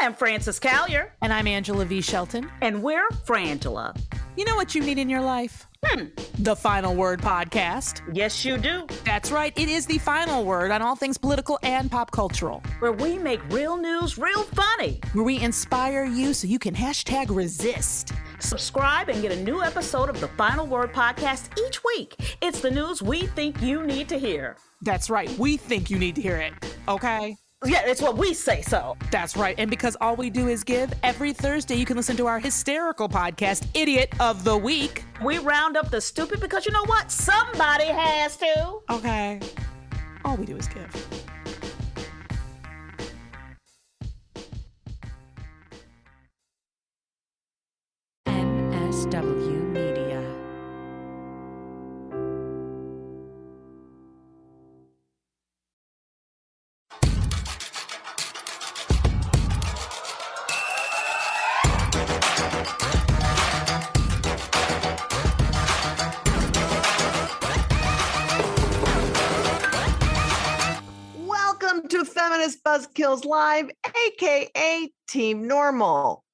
I'm Frances Callier. And I'm Angela V. Shelton. And we're Frangela. You know what you need in your life? The Final Word podcast. Yes, you do. That's right. It is the final word on all things political and pop cultural. Where we make real news real funny. Where we inspire you so you can hashtag resist. Subscribe and get a new episode of the Final Word podcast each week. It's the news we think you need to hear. That's right. We think you need to hear it. Okay? Yeah, it's what we say so. That's right. And because all we do is give, every Thursday you can listen to our hysterical podcast, Idiot of the Week. We round up the stupid because you know what? Somebody has to. Okay. All we do is give. NSW Media. To Feminist Buzzkills Live, aka Team Normal.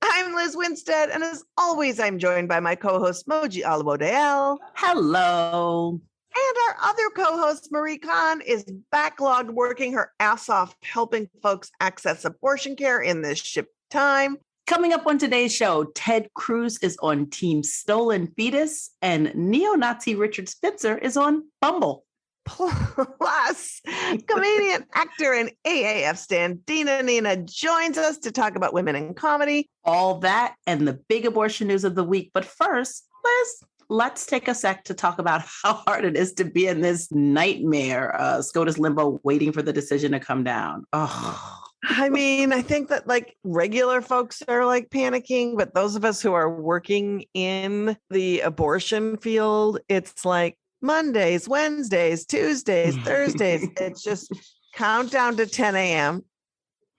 I'm Liz Winstead, and as always, I'm joined by my co-host Moji Alabodale. Hello. And our other co-host, Marie Khan, is backlogged working her ass off helping folks access abortion care in this ship time. Coming up on today's show, Ted Cruz is on Team Stolen Fetus, and neo-Nazi Richard Spitzer is on Bumble. Plus, comedian, actor, and AAF stan Dina joins us to talk about women in comedy. All that and the big abortion news of the week. But first, Liz, let's take a sec to talk about how hard it is to be in this nightmare, SCOTUS limbo, waiting for the decision to come down. Oh. I mean, I think that like regular folks are like panicking, but those of us who are working in the abortion field, it's like, Mondays, Wednesdays, Tuesdays, Thursdays. It's just countdown to 10 a.m.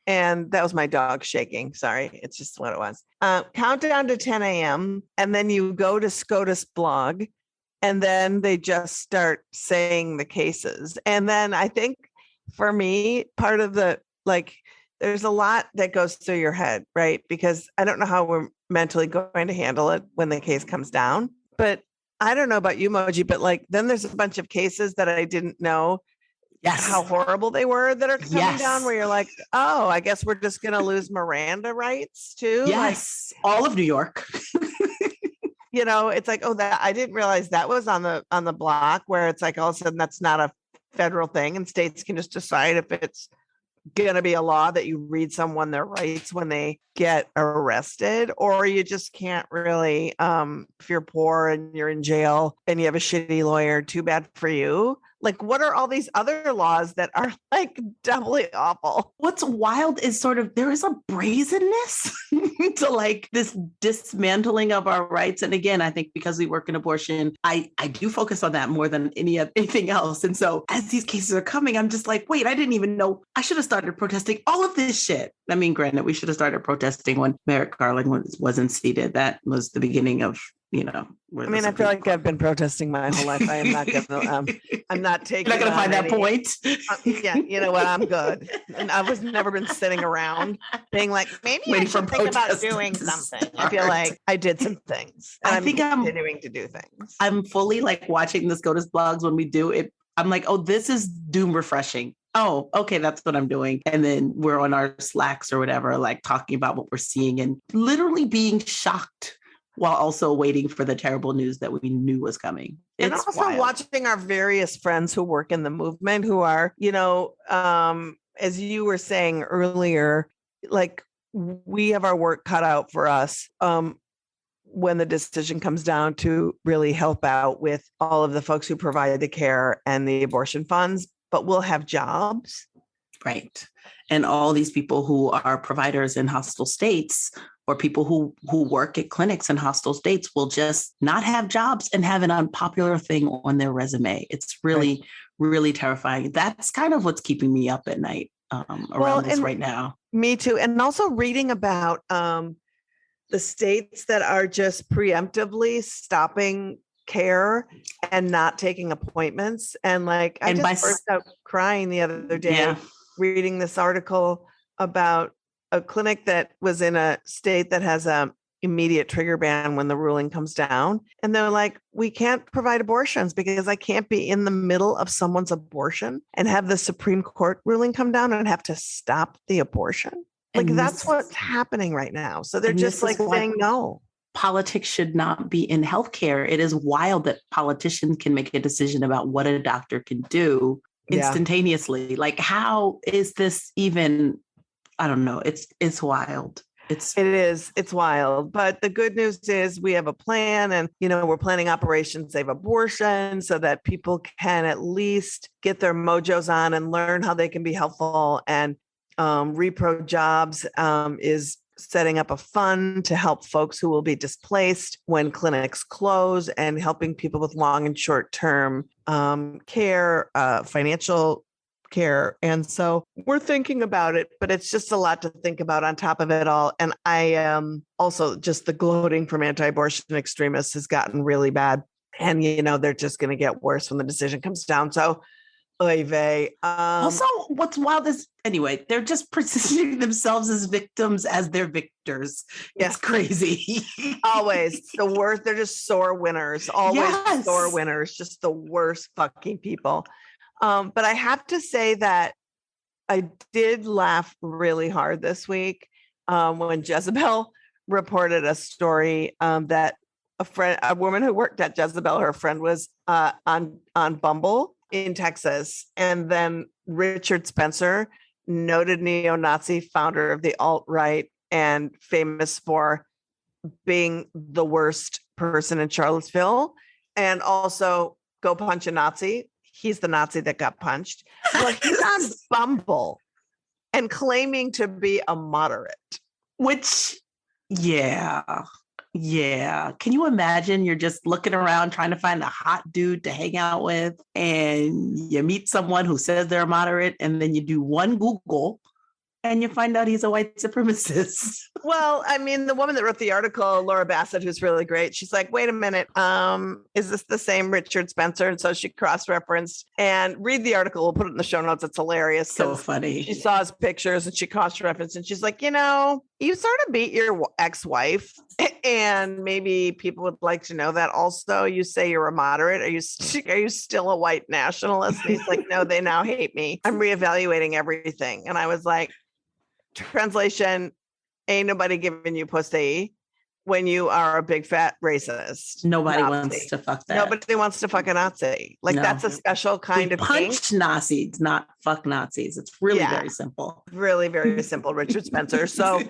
And that was my dog shaking. Sorry. It's just what it was. Countdown to 10 a.m. And then you go to SCOTUS blog and then they just start saying the cases. And then I think for me, part of the, like, there's a lot that goes through your head, right? Because I don't know how we're mentally going to handle it when the case comes down. But I don't know about you, Moji, but like then there's a bunch of cases that I didn't know how horrible they were that are coming down where you're like, oh, I guess we're just going to lose Miranda rights too. Yes. Like, all of New York. You know, it's like, oh, that I didn't realize that was on the block where it's like all of a sudden that's not a federal thing and states can just decide if it's going to be a law that you read someone their rights when they get arrested, or you just can't really, if you're poor and you're in jail and you have a shitty lawyer, too bad for you. Like, what are all these other laws that are like doubly awful? What's wild is sort of there is a brazenness to like this dismantling of our rights. And again, I think because we work in abortion, I do focus on that more than anything else. And so as these cases are coming, I'm just like, wait, I didn't even know I should have started protesting all of this shit. I mean, granted, we should have started protesting when Merrick Garland wasn't seated. That was the beginning of, you know. I mean, I feel like I've been protesting my whole life. I am not going to, I'm not taking. You're not going to find that point. Yeah, you know what? I'm good. And I was never been sitting around being like, maybe I should think about doing something. I feel like I did some things. And I'm continuing to do things. I'm fully like watching the SCOTUS blogs when we do it. I'm like, oh, this is doom refreshing. Oh, okay, that's what I'm doing. And then we're on our Slacks or whatever, like talking about what we're seeing and literally being shocked while also waiting for the terrible news that we knew was coming. And also watching our various friends who work in the movement who are, you know, as you were saying earlier, like we have our work cut out for us when the decision comes down to really help out with all of the folks who provide the care and the abortion funds, but we'll have jobs. Right. And all these people who are providers in hostile states or people who work at clinics in hostile states will just not have jobs and have an unpopular thing on their resume. It's really, really terrifying. That's kind of what's keeping me up at night around this right now. Me too. And also reading about the states that are just preemptively stopping care and not taking appointments. And like, I burst out crying the other day reading this article about a clinic that was in a state that has a immediate trigger ban when the ruling comes down. And they're like, we can't provide abortions because I can't be in the middle of someone's abortion and have the Supreme Court ruling come down and have to stop the abortion. Like that's what's happening right now. So they're just like saying no. Politics should not be in healthcare. It is wild that politicians can make a decision about what a doctor can do instantaneously. Like, how is this even? I don't know. It's wild. It's wild. But the good news is we have a plan, and we're planning Operation Save Abortion so that people can at least get their mojos on and learn how they can be helpful. And Repro Jobs is setting up a fund to help folks who will be displaced when clinics close, and helping people with long and short-term care, financial care. And so we're thinking about it, but it's just a lot to think about on top of it all. And I also just the gloating from anti-abortion extremists has gotten really bad. And, they're just going to get worse when the decision comes down. So, oy vey. Also, what's wild is, anyway, they're just positioning themselves as victims as they're victors. It's crazy. Always the worst. They're just sore winners. Always sore winners. Just the worst fucking people. But I have to say that I did laugh really hard this week when Jezebel reported a story that a woman who worked at Jezebel, her friend was on Bumble in Texas. And then Richard Spencer, noted neo-Nazi founder of the alt-right and famous for being the worst person in Charlottesville, and also go punch a Nazi. He's the Nazi that got punched. Well, he's on Bumble and claiming to be a moderate. Which, yeah. Can you imagine you're just looking around trying to find a hot dude to hang out with, and you meet someone who says they're a moderate, and then you do one Google and you find out he's a white supremacist. Well, I mean, the woman that wrote the article, Laura Bassett, who's really great, she's like, wait a minute, is this the same Richard Spencer? And so she cross-referenced, and read the article. We'll put it in the show notes. It's hilarious. So funny. She saw his pictures and she cross-referenced, and she's like, you sort of beat your ex-wife, and maybe people would like to know that. Also, you say you're a moderate. Are you still a white nationalist? And he's like, no, they now hate me. I'm reevaluating everything. And I was like, translation, ain't nobody giving you pussy when you are a big fat racist. Nobody wants to fuck that. Nobody wants to fuck a Nazi. Like, that's a special kind of punch Nazis, not fuck Nazis. It's really very simple. Really, very simple, Richard Spencer. So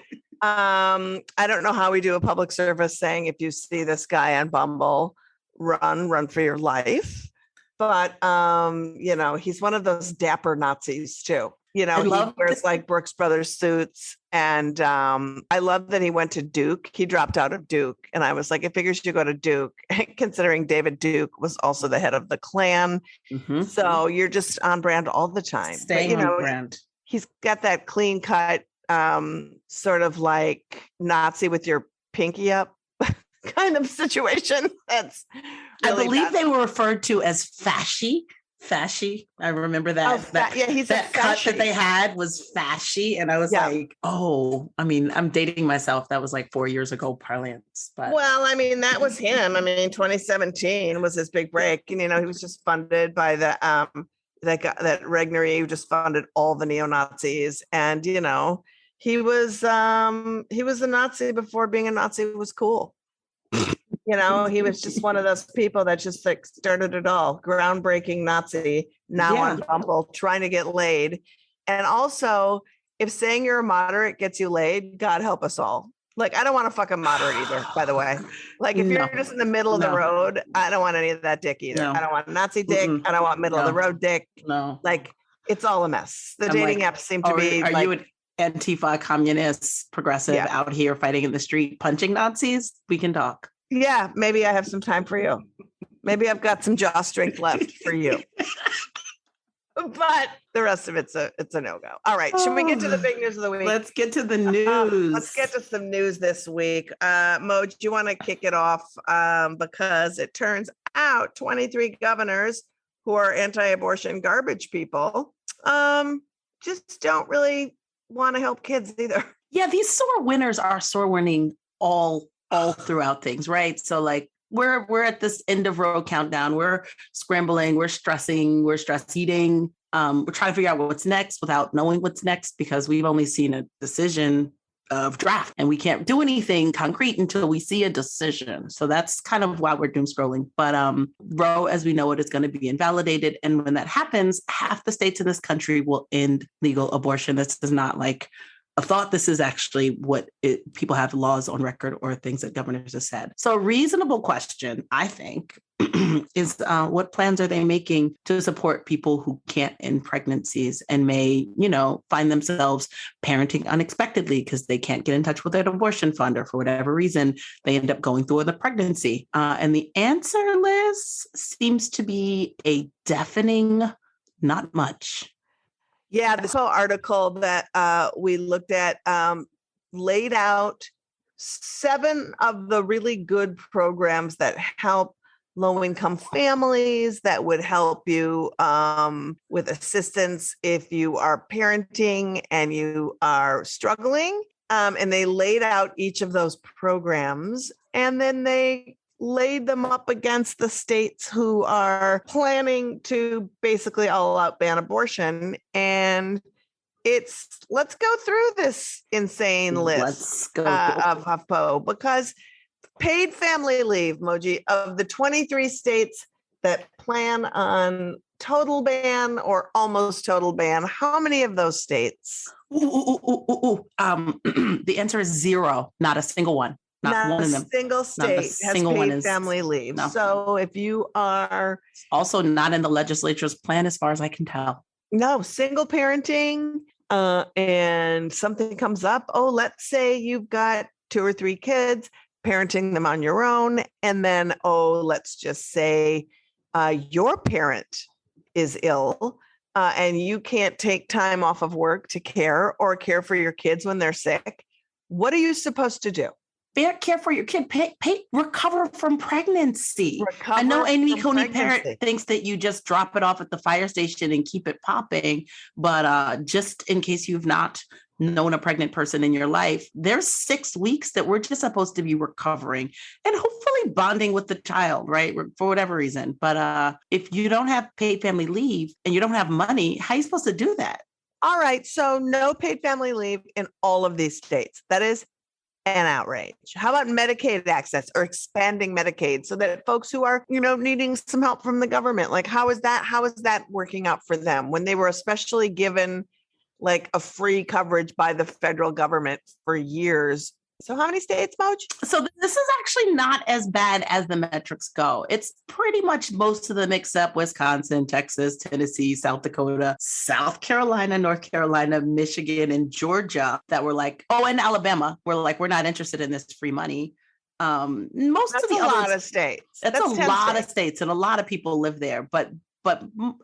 I don't know how we do a public service saying, if you see this guy on Bumble, run for your life. But he's one of those dapper Nazis too. He wears like Brooks Brothers suits. And I love that he went to Duke. He dropped out of Duke. And I was like, I figures you go to Duke, considering David Duke was also the head of the Klan. Mm-hmm. So you're just on brand all the time. Staying on brand. He's got that clean cut, sort of like Nazi with your pinky up kind of situation. That's really I believe they were referred to as fasci. I remember that. He's that cut that they had was fasci, and I was like, I'm dating myself. That was like 4 years ago parlance. But well, I mean, that was him. I mean, 2017 was his big break, and he was just funded by the that Regnery, who just funded all the neo-Nazis, and he was a Nazi before being a Nazi was cool. He was just one of those people that just like started it all. Groundbreaking Nazi, now on Bumble, trying to get laid. And also, if saying you're a moderate gets you laid, God help us all. Like, I don't want to fuck a moderate either, by the way. Like, if you're just in the middle of the road, I don't want any of that dick either. I don't want Nazi dick. I don't want middle of the road dick. No. Like, it's all a mess. The dating apps seem to be Are you an Antifa communist progressive out here fighting in the street, punching Nazis? We can talk. Yeah, maybe I have some time for you. Maybe I've got some jaw strength left for you. But the rest of it's a no-go. All right, should we get to the big news of the week? Let's get to the news. Let's get to some news this week. Mo, do you want to kick it off? Because it turns out 23 governors who are anti-abortion garbage people just don't really want to help kids either. Yeah, these sore winners are sore winning all throughout things, right? So like we're at this end of road countdown. We're scrambling, we're stressing, we're stress eating. We're trying to figure out what's next without knowing what's next because we've only seen a decision of draft and we can't do anything concrete until we see a decision. So that's kind of why we're doom scrolling. But Roe, as we know it, is going to be invalidated. And when that happens, half the states in this country will end legal abortion. This is not like a thought. This is actually what people have laws on record or things that governors have said. So a reasonable question, I think, is what plans are they making to support people who can't end pregnancies and may, find themselves parenting unexpectedly because they can't get in touch with their abortion fund or for whatever reason, they end up going through the pregnancy. And the answer, Liz, seems to be a deafening not much. Yeah, this whole article that we looked at laid out 7 of the really good programs that help low-income families, that would help you with assistance if you are parenting and you are struggling. And they laid out each of those programs, and then they laid them up against the states who are planning to basically all out ban abortion. And let's go through this insane list of HuffPo, because paid family leave, Moji, of the 23 states that plan on total ban or almost total ban, how many of those states? The answer is 0, not a single one. Not one of them. Single state has paid family leave. No. So if you are also not in the legislature's plan, as far as I can tell. No, single parenting, and something comes up. Oh, let's say you've got 2 or 3 kids, parenting them on your own, and then let's just say your parent is ill, and you can't take time off of work to care for your kids when they're sick. What are you supposed to do? Care for your kid, recover from pregnancy. I know any Coney parent thinks that you just drop it off at the fire station and keep it popping, but just in case you've not known a pregnant person in your life, there's 6 weeks that we're just supposed to be recovering and hopefully bonding with the child, right? For whatever reason. But if you don't have paid family leave and you don't have money, how are you supposed to do that? All right. So no paid family leave in all of these states. That is an outrage. How about Medicaid access or expanding Medicaid so that folks who are, needing some help from the government, like how is that working out for them when they were especially given like a free coverage by the federal government for years? So how many states, Moj? So this is actually not as bad as the metrics go. It's pretty much most of them except Wisconsin, Texas, Tennessee, South Dakota, South Carolina, North Carolina, Michigan, and Georgia that were like, and Alabama were like, we're not interested in this free money. That's a lot of states. That's a lot of states, and a lot of people live there. But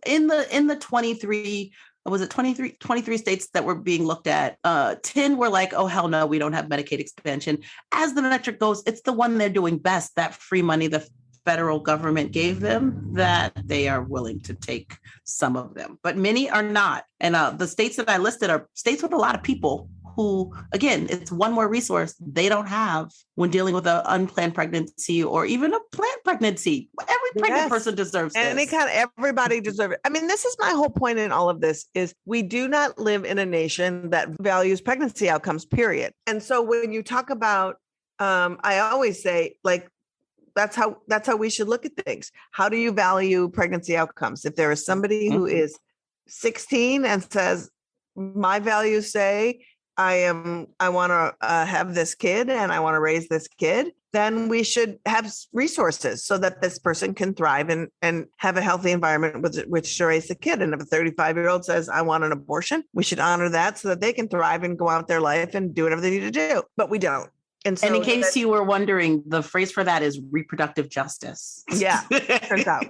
in the 23. Was it 23 states that were being looked at? 10 were like, oh, hell no, we don't have Medicaid expansion. As the metric goes, it's the one they're doing best, that free money the federal government gave them, that they are willing to take some of them. But many are not. And the states that I listed are states with a lot of people who, again, it's one more resource they don't have when dealing with an unplanned pregnancy or even a planned pregnancy. Every pregnant person deserves this. Everybody deserves it. I mean, this is my whole point in all of this is we do not live in a nation that values pregnancy outcomes, period. And so when you talk about, I always say, like, that's how we should look at things. How do you value pregnancy outcomes? If there is somebody who is 16 and says, my values say, I want to have this kid and I want to raise this kid, then we should have resources so that this person can thrive and have a healthy environment with which to raise the kid. And if a 35-year-old says, I want an abortion, we should honor that so that they can thrive and go out their life and do whatever they need to do. But we don't. And in case you were wondering, the phrase for that is reproductive justice. Yeah, turns out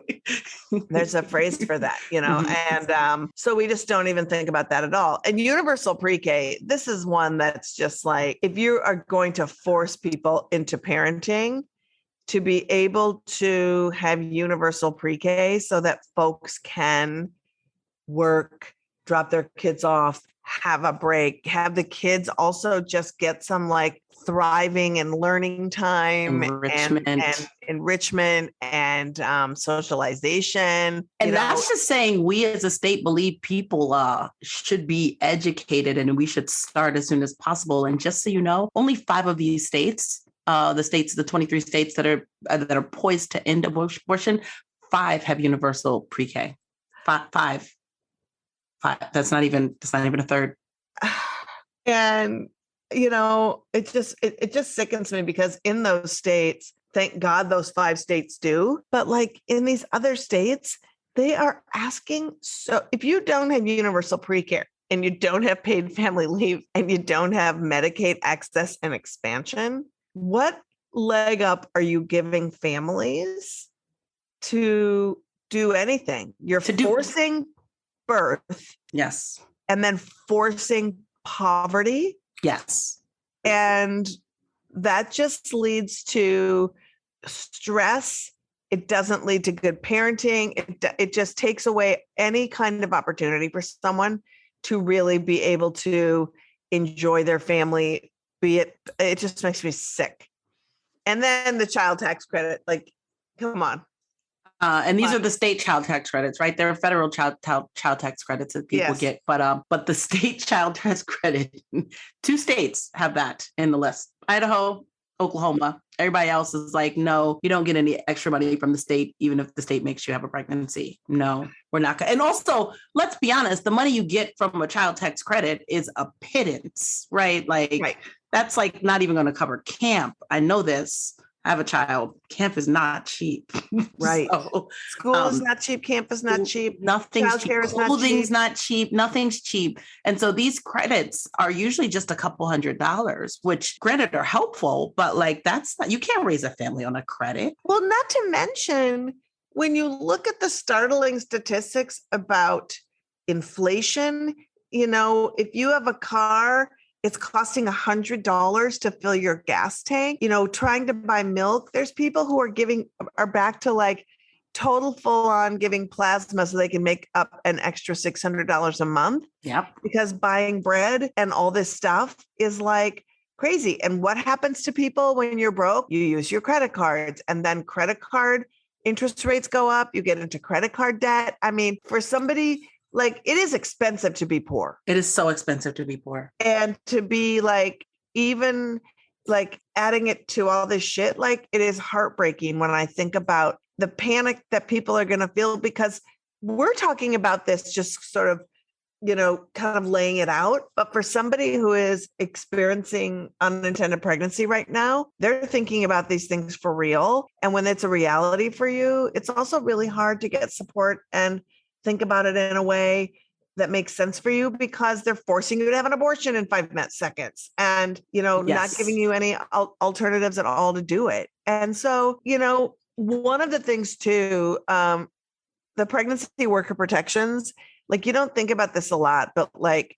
there's a phrase for that, and so we just don't even think about that at all. And universal pre-K, this is one that's just like, if you are going to force people into parenting, to be able to have universal pre-K so that folks can work, drop their kids off, have a break, have the kids also just get some like thriving and learning time and enrichment and socialization. And that's just saying we as a state believe people should be educated and we should start as soon as possible. And just so you know, only 5 of these states, the 23 states that are poised to end abortion, 5 have universal pre-K. Five. That's not even a third. And it just sickens me because in those states, thank God those 5 states do, but like in these other states, they are asking. So if you don't have universal pre-care and you don't have paid family leave and you don't have Medicaid access and expansion, what leg up are you giving families to do anything? You're forcing birth. Yes. And then forcing poverty. Yes. And that just leads to stress. It doesn't lead to good parenting. It just takes away any kind of opportunity for someone to really be able to enjoy their family. It just makes me sick. And then the child tax credit, like, come on. And these are the state child tax credits, right? There are federal child tax credits that people get, but the state child tax credit, 2 states have that in the list: Idaho, Oklahoma. Everybody else is like, no, you don't get any extra money from the state, even if the state makes you have a pregnancy. No, we're not. And also, let's be honest, the money you get from a child tax credit is a pittance, right? Like that's like not even going to cover camp. I know this. I have a child. Camp is not cheap. Right. So, school is not cheap. Camp is not cheap. Nothing's cheap. Clothing's not cheap. Nothing's cheap. And so these credits are usually just a couple $100s, which granted are helpful, but like you can't raise a family on a credit. Well, not to mention when you look at the startling statistics about inflation, if you have a car, it's costing $100 to fill your gas tank, trying to buy milk. There's people who are back to like total full on giving plasma so they can make up an extra $600 a month. Yep. Because buying bread and all this stuff is like crazy. And what happens to people when you're broke? You use your credit cards, and then credit card interest rates go up. You get into credit card debt. I mean, for somebody, like, it is expensive to be poor. It is so expensive to be poor. And to be like, even like adding it to all this shit, like it is heartbreaking when I think about the panic that people are going to feel, because we're talking about this just sort of, kind of laying it out. But for somebody who is experiencing unintended pregnancy right now, they're thinking about these things for real. And when it's a reality for you, it's also really hard to get support and think about it in a way that makes sense for you, because they're forcing you to have an abortion in 5 seconds and, not giving you any alternatives at all to do it. And so, one of the things too, the pregnancy worker protections, like you don't think about this a lot, but like,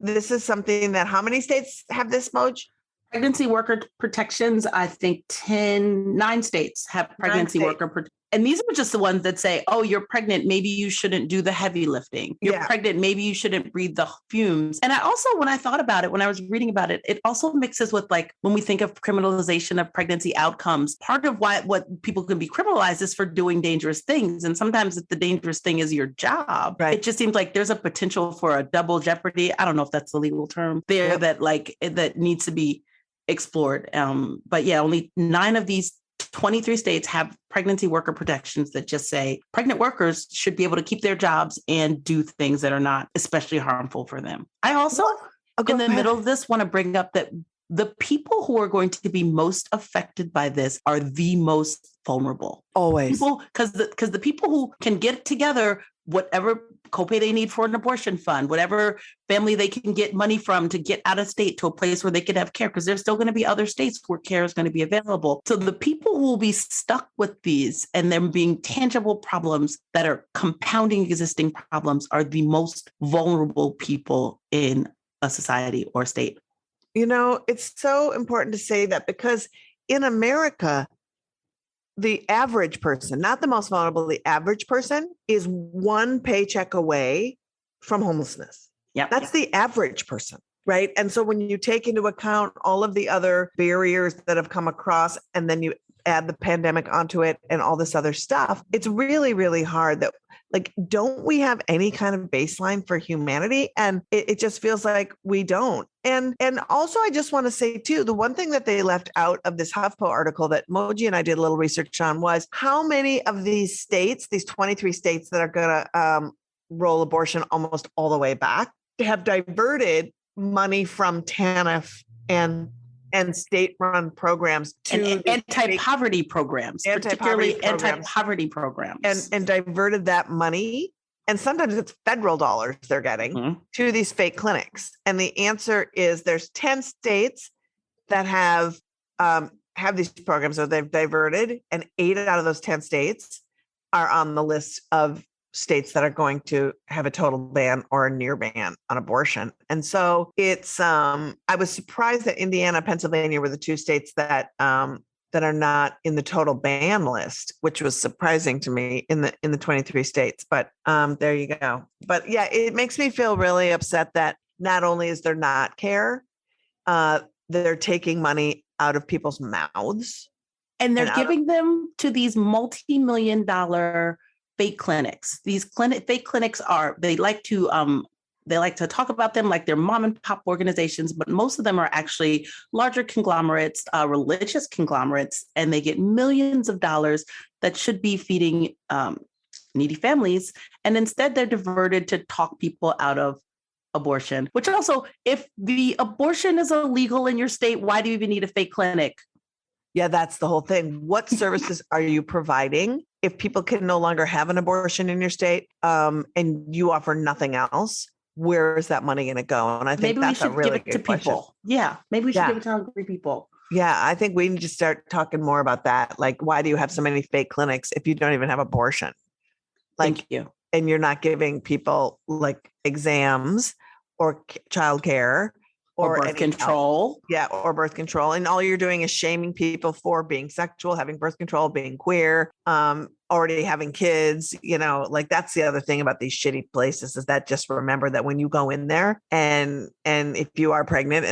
this is something that how many states have this, Moj? Pregnancy worker protections, I think 9 states have pregnancy worker protections. And these are just the ones that say, oh, you're pregnant, maybe you shouldn't do the heavy lifting. You're pregnant, maybe you shouldn't breathe the fumes. And I also, when I thought about it, when I was reading about it, it also mixes with like, when we think of criminalization of pregnancy outcomes, part of what people can be criminalized is for doing dangerous things. And sometimes if the dangerous thing is your job, it just seems like there's a potential for a double jeopardy. I don't know if that's the legal term there that needs to be explored. But yeah, only 9 of these 23 states have pregnancy worker protections that just say pregnant workers should be able to keep their jobs and do things that are not especially harmful for them. I also, in the middle of this, want to bring up that the people who are going to be most affected by this are the most vulnerable. Always. Because the people who can get together whatever copay they need for an abortion fund, whatever family they can get money from to get out of state to a place where they could have care, because there's still going to be other states where care is going to be available. So the people who will be stuck with these and them being tangible problems that are compounding existing problems are the most vulnerable people in a society or state. It's so important to say that, because in America, the average person, not the most vulnerable, the average person is 1 paycheck away from homelessness. Yep. That's the average person. Right. And so when you take into account all of the other barriers that have come across, and then you add the pandemic onto it and all this other stuff, it's really, really hard that, like, don't we have any kind of baseline for humanity? And it just feels like we don't. And also, I just want to say, too, the one thing that they left out of this HuffPo article that Moji and I did a little research on was how many of these states, these 23 states that are going to roll abortion almost all the way back, have diverted money from TANF and state-run programs to and anti-poverty programs, particularly anti-poverty programs, and diverted that money. And sometimes it's federal dollars they're getting to these fake clinics. And the answer is there's 10 states that have these programs that they've diverted, and 8 out of those 10 states are on the list of states that are going to have a total ban or a near ban on abortion. And so it's, I was surprised that Indiana, Pennsylvania were the 2 states that are not in the total ban list, which was surprising to me in the 23 states. But there you go. But yeah, it makes me feel really upset that not only is there not care, they're taking money out of people's mouths. And they're giving them to these multi-million-dollar fake clinics. These fake clinics they like to talk about them like they're mom and pop organizations, but most of them are actually larger conglomerates, religious conglomerates, and they get millions of dollars that should be feeding needy families. And instead they're diverted to talk people out of abortion, which also, if the abortion is illegal in your state, why do you even need a fake clinic? Yeah, that's the whole thing. What services are you providing if people can no longer have an abortion in your state, and you offer nothing else? Where is that money going to go? And I think that's a really good question. People. Yeah, maybe we should give it to hungry people. Yeah, I think we need to start talking more about that. Like, why do you have so many fake clinics if you don't even have abortion? Like, Thank you. And you're not giving people like exams or childcare or birth control. Yeah, or birth control. And all you're doing is shaming people for being sexual, having birth control, being queer, already having kids. Like, that's the other thing about these shitty places, is that just remember that when you go in there and if you are pregnant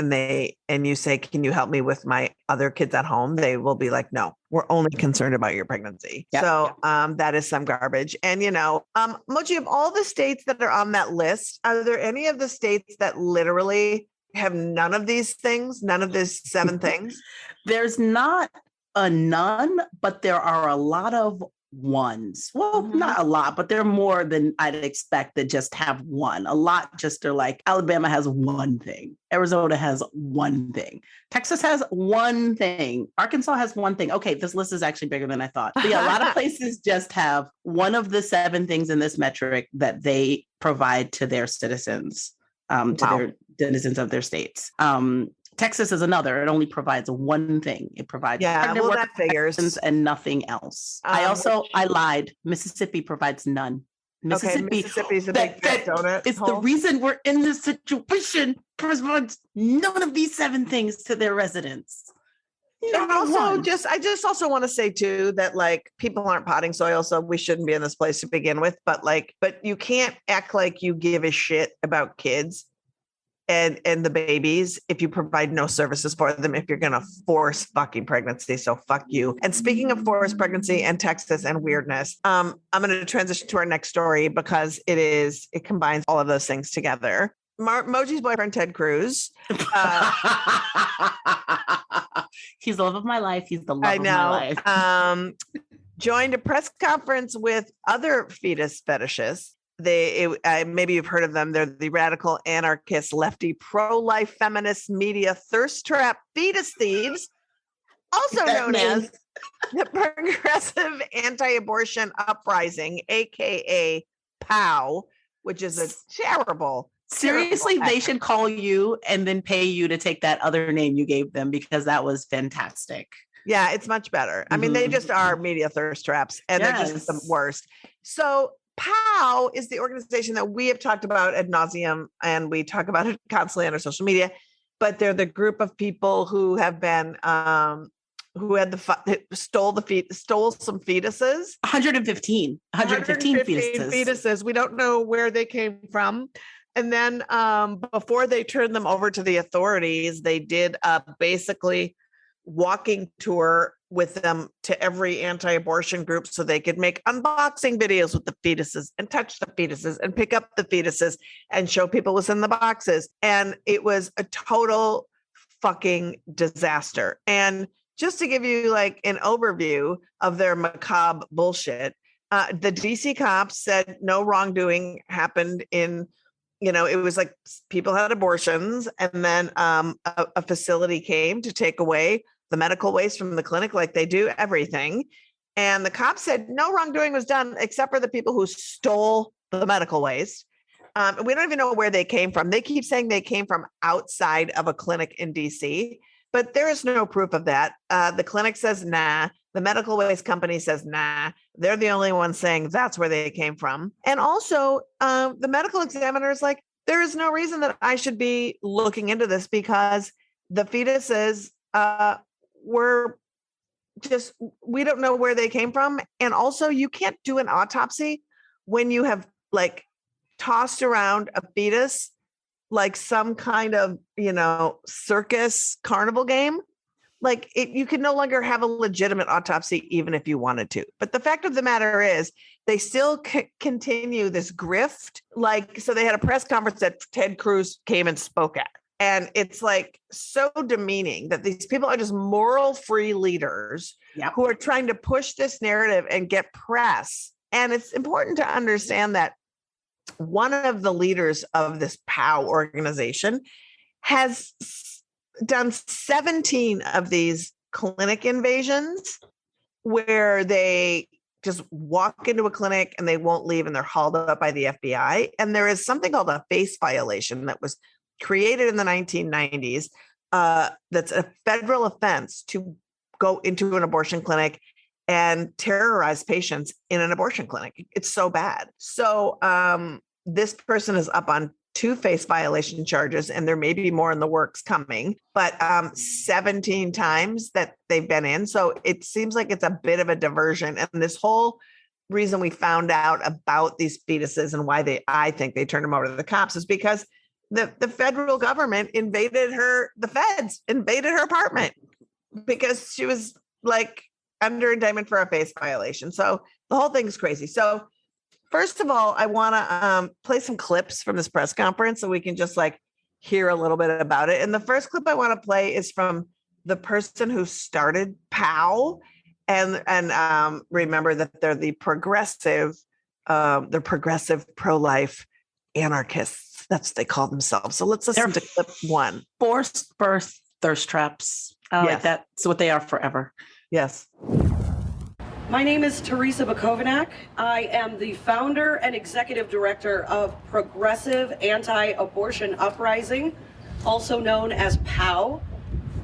and you say, can you help me with my other kids at home? They will be like, no, we're only concerned about your pregnancy. Yep. So that is some garbage. And, Moji, of all the states that are on that list, are there any of the states that literally have none of these things, none of these 7 things? There's not a none, but there are a lot of ones. Well, not a lot, but they're more than I'd expect that just have one. A lot just are like, Alabama has one thing. Arizona has one thing. Texas has one thing. Arkansas has one thing. Okay, this list is actually bigger than I thought. But yeah, a lot of places just have one of the 7 things in this metric that they provide to their citizens, their denizens of their states. Texas is another. It only provides one thing. It provides that figures and nothing else. I lied. Mississippi provides none. Mississippi's a big donut. It's the reason we're in this situation. Provides none of these 7 things to their residents. And also, I just also want to say too that, like, people aren't potting soil, so we shouldn't be in this place to begin with. But you can't act like you give a shit about kids and the babies if you provide no services for them, if you're going to force fucking pregnancy. So fuck you. And speaking of forced pregnancy and Texas and weirdness, I'm going to transition to our next story because it combines all of those things together. Moji's boyfriend, Ted Cruz. He's the love of my life. He's the love of my life. Joined a press conference with other fetus fetishists. Maybe you've heard of them. They're the radical anarchist, lefty, pro-life feminist media thirst trap fetus thieves, also known as the Progressive Anti-Abortin Uprising, aka PAAU, which is a terrible. Seriously, they should call you and then pay you to take that other name you gave them, because that was fantastic. Yeah, it's much better. I mean, they just are media thirst traps, and they're just the worst. So PAAU is the organization that we have talked about ad nauseum, and we talk about it constantly on our social media. But they're the group of people who have been who had stole some fetuses. 115 fetuses. We don't know where they came from. And then before they turned them over to the authorities, they did basically walking tour with them to every anti-abortion group so they could make unboxing videos with the fetuses and touch the fetuses and pick up the fetuses and show people what's in the boxes. And it was a total fucking disaster. And just to give you like an overview of their macabre bullshit, the DC cops said no wrongdoing happened in, it was like people had abortions, and then a facility came to take away the medical waste from the clinic like they do everything. And the cops said no wrongdoing was done except for the people who stole the medical waste. We don't even know where they came from. They keep saying they came from outside of a clinic in DC, but there is no proof of that. The clinic says nah. The medical waste company says nah. They're the only ones saying that's where they came from. And also, the medical examiner is like, there is no reason that I should be looking into this because the fetuses we don't know where they came from. And also, you can't do an autopsy when you have like tossed around a fetus like some kind of, circus carnival game. Like you could no longer have a legitimate autopsy, even if you wanted to. But the fact of the matter is they still continue this grift. Like, so they had a press conference that Ted Cruz came and spoke at. And it's like so demeaning that these people are just moral free leaders who are trying to push this narrative and get press. And it's important to understand that one of the leaders of this PAAU organization has done 17 of these clinic invasions where they just walk into a clinic and they won't leave and they're hauled up by the FBI. And there is something called a face violation that was created in the 1990s. That's a federal offense to go into an abortion clinic and terrorize patients in an abortion clinic. It's so bad. So this person is up on 2 face violation charges, and there may be more in the works coming, but 17 times that they've been in. So it seems like it's a bit of a diversion. And this whole reason we found out about these fetuses and why I think they turned them over to the cops is because the federal government the feds invaded her apartment because she was like under indictment for a face violation. So the whole thing's crazy. So first of all, I want to play some clips from this press conference so we can just like hear a little bit about it. And the first clip I want to play is from the person who started PAAU, and remember that they're the progressive pro-life anarchists. That's what they call themselves. So let's listen to clip 1. Forced birth thirst traps. I like that. It's what they are forever. Yes. My name is Teresa Bukovac. I am the founder and executive director of Progressive Anti-Abortin Uprising, also known as PAAU.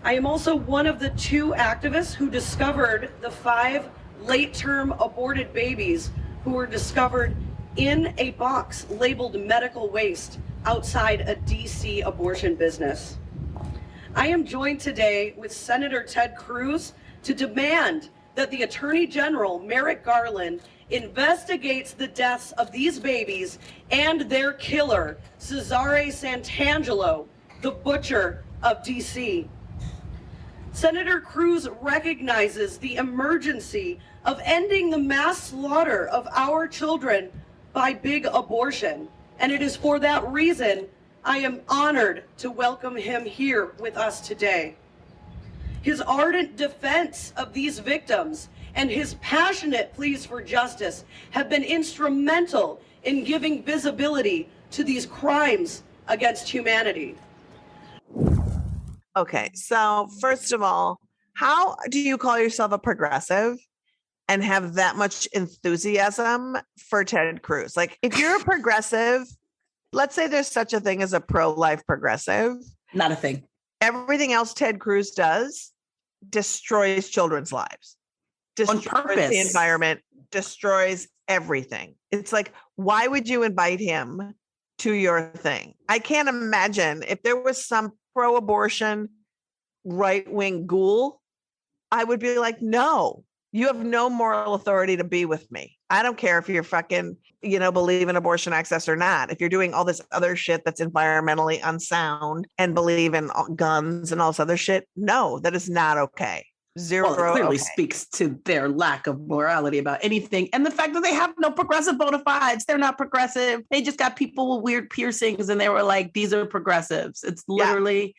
I am also one of the 2 activists who discovered the 5 late-term aborted babies who were discovered in a box labeled medical waste outside a DC abortion business. I am joined today with Senator Ted Cruz to demand that the Attorney General, Merrick Garland, investigates the deaths of these babies and their killer, Cesare Santangelo, the butcher of DC. Senator Cruz recognizes the emergency of ending the mass slaughter of our children by big abortion, and it is for that reason I am honored to welcome him here with us today. His ardent defense of these victims and his passionate pleas for justice have been instrumental in giving visibility to these crimes against humanity. Okay, so first of all, how do you call yourself a progressive and have that much enthusiasm for Ted Cruz? Like, if you're a progressive, let's say there's such a thing as a pro-life progressive. Not a thing. Everything else Ted Cruz does destroys children's lives, destroys the environment, destroys everything. It's like, why would you invite him to your thing? I can't imagine if there was some pro-abortion right-wing ghoul, I would be like, no, you have no moral authority to be with me. I don't care if you're fucking, believe in abortion access or not. If you're doing all this other shit that's environmentally unsound and believe in guns and all this other shit, no, that is not okay. Zero. Well, it clearly okay. speaks to their lack of morality about anything. And the fact that they have no progressive bona fides. They're not progressive. They just got people with weird piercings and they were like, these are progressives. It's literally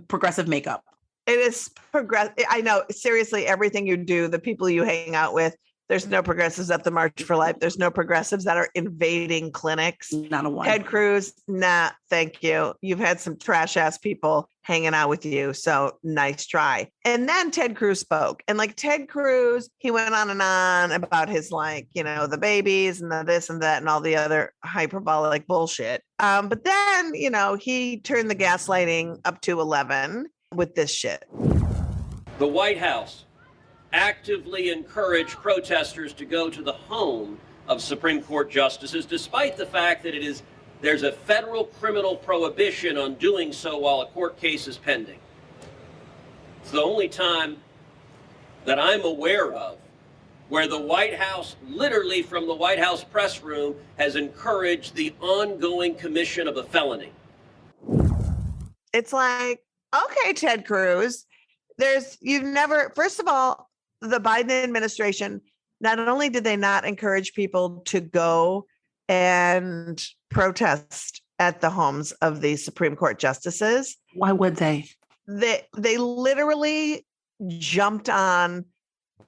progressive makeup. It is progressive. I know, seriously, everything you do, the people you hang out with, there's no progressives at the March for Life. There's no progressives that are invading clinics. Not a one. Ted Cruz, nah, thank you. You've had some trash ass people hanging out with you. So nice try. And then Ted Cruz spoke. And like Ted Cruz, he went on and on about his the babies and the this and that and all the other hyperbolic bullshit. But then, he turned the gaslighting up to 11 with this shit. The White House actively encouraged protesters to go to the home of Supreme Court justices, despite the fact that there's a federal criminal prohibition on doing so while a court case is pending. It's the only time that I'm aware of where the White House, literally from the White House press room, has encouraged the ongoing commission of a felony. It's like, okay, Ted Cruz, first of all, the Biden administration, not only did they not encourage people to go and protest at the homes of the Supreme Court justices. Why would they? They literally jumped on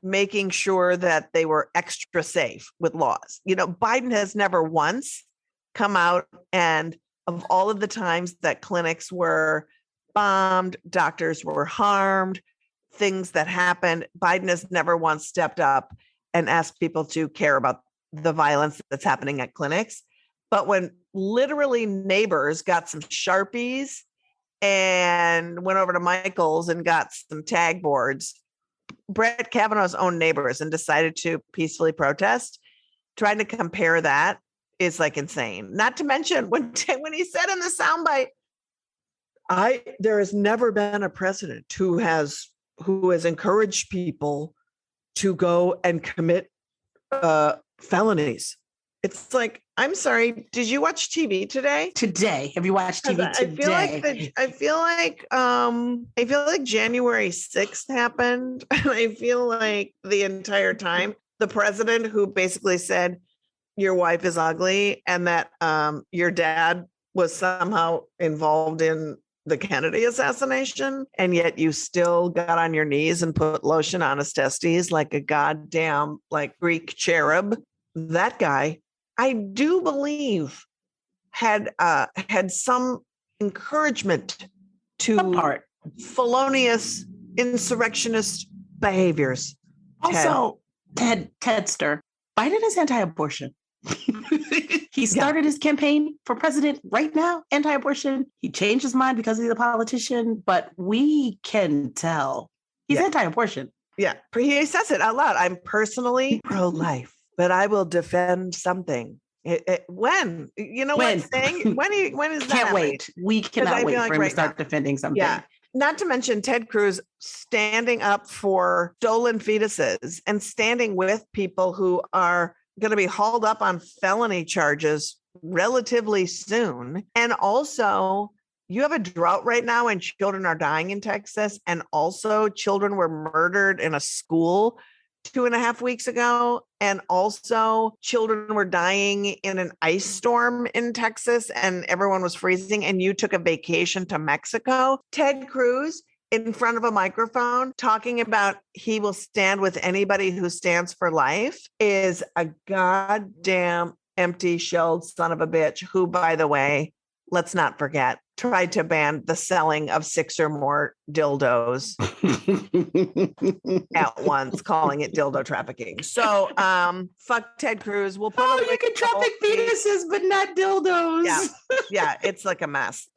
making sure that they were extra safe with laws. Biden has never once come out and of all of the times that clinics were bombed, doctors were harmed, things that happened, Biden has never once stepped up and asked people to care about the violence that's happening at clinics. But when literally neighbors got some Sharpies and went over to Michael's and got some tag boards, Brett Kavanaugh's own neighbors, and decided to peacefully protest, trying to compare that is like insane. Not to mention when he said in the soundbite, there has never been a president who has encouraged people to go and commit felonies. It's like, I'm sorry, did you watch TV today? Today. Have you watched TV today? I feel like January 6th happened. And I feel like the entire time, the president who basically said, your wife is ugly, and that your dad was somehow involved in the Kennedy assassination, and yet you still got on your knees and put lotion on his testes like a goddamn Greek cherub. That guy, I do believe, had some encouragement to felonious insurrectionist behaviors. Also, Tedster, Biden is anti-abortion. He started his campaign for president right now, anti-abortion. He changed his mind because he's a politician, but we can tell he's anti-abortion. Yeah, he says it out loud. I'm personally pro-life, but I will defend something. When? You know what I'm saying? When is that? Can't wait. We cannot wait for him to start defending something. Yeah. Not to mention Ted Cruz standing up for stolen fetuses and standing with people who are going to be hauled up on felony charges relatively soon. And also, you have a drought right now and children are dying in Texas. And also, children were murdered in a school 2.5 weeks ago. And also, children were dying in an ice storm in Texas and everyone was freezing. And you took a vacation to Mexico. Ted Cruz, in front of a microphone, talking about he will stand with anybody who stands for life, is a goddamn empty shelled son of a bitch who, by the way, let's not forget, tried to ban the selling of 6 or more dildos at once, calling it dildo trafficking. So fuck Ted Cruz. We'll put you can traffic fetuses, but not dildos. Yeah, it's like a mess.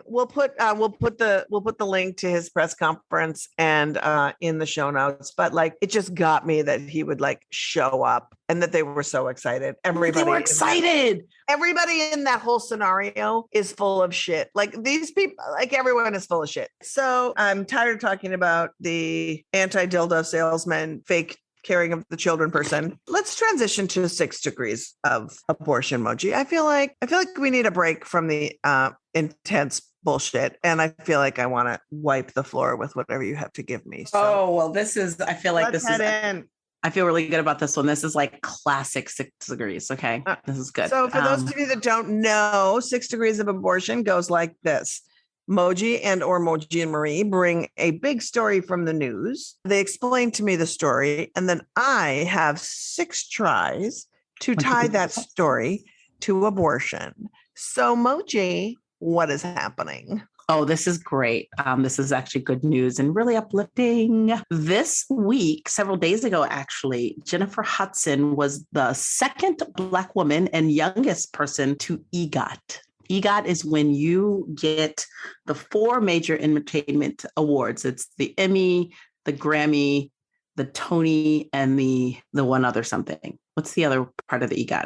We'll put the link to his press conference and in the show notes. But it just got me that he would show up and that they were so excited. Everybody were excited. Everybody in that whole scenario is full of shit. These people, everyone is full of shit. So I'm tired of talking about the anti-dildo salesman, fake caring of the children person. Let's transition to 6 degrees of abortion, Moji. I feel like we need a break from the intense bullshit, and I feel like I want to wipe the floor with whatever you have to give me. So Oh, well, this is, I feel like let's this is, head in. I feel really good about this one. This is like classic 6 degrees. Okay. This is good. So for those of you that don't know, 6 degrees of abortion goes like this. Moji and Marie bring a big story from the news. They explain to me the story, and then I have 6 tries to tie that story to abortion. So Moji, what is happening? Oh, this is great. This is actually good news and really uplifting. This week, several days ago, actually, Jennifer Hudson was the second Black woman and youngest person to EGOT. EGOT is when you get the 4 major entertainment awards. It's the Emmy, the Grammy, the Tony, and the one other something. What's the other part of the EGOT?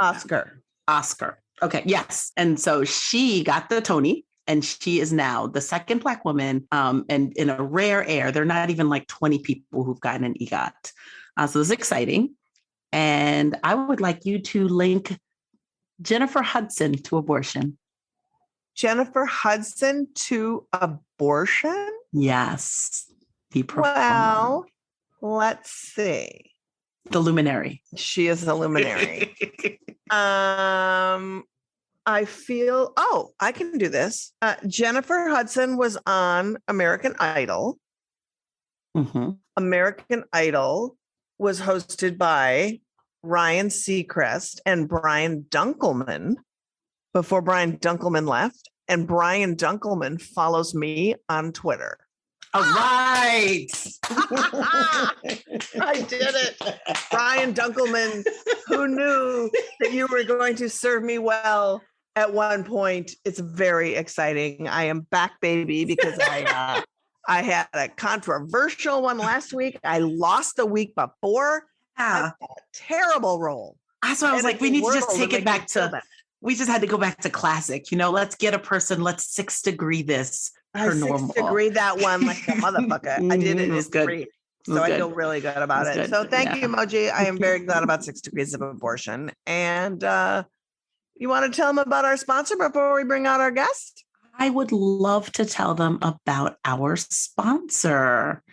Oscar. Okay, yes. And so she got the Tony, and she is now the second Black woman, and in a rare air. There are not even like 20 people who've gotten an EGOT. So this is exciting. And I would like you to link Jennifer Hudson to abortion. Jennifer Hudson to abortion? Yes. Well, let's see. The luminary. She is a luminary. I feel, I can do this. Jennifer Hudson was on American Idol. Mm-hmm. American Idol was hosted by Ryan Seacrest and Brian Dunkelman before Brian Dunkelman left. And Brian Dunkelman follows me on Twitter. All right. I did it. Brian Dunkelman, who knew that you were going to serve me well at one point. It's very exciting. I am back, baby, because I had a controversial one last week. I lost the week before. Yeah. A terrible role. That's why I was like, we need to just take it back to, we just had to go back to classic. Let's get a person, let's 6 degree this. I 6 degree that one like a motherfucker. I did it. It was good. So I feel really good about it. So thank you, Moji. I am very glad about 6 degrees of abortion. And you want to tell them about our sponsor before we bring out our guest? I would love to tell them about our sponsor.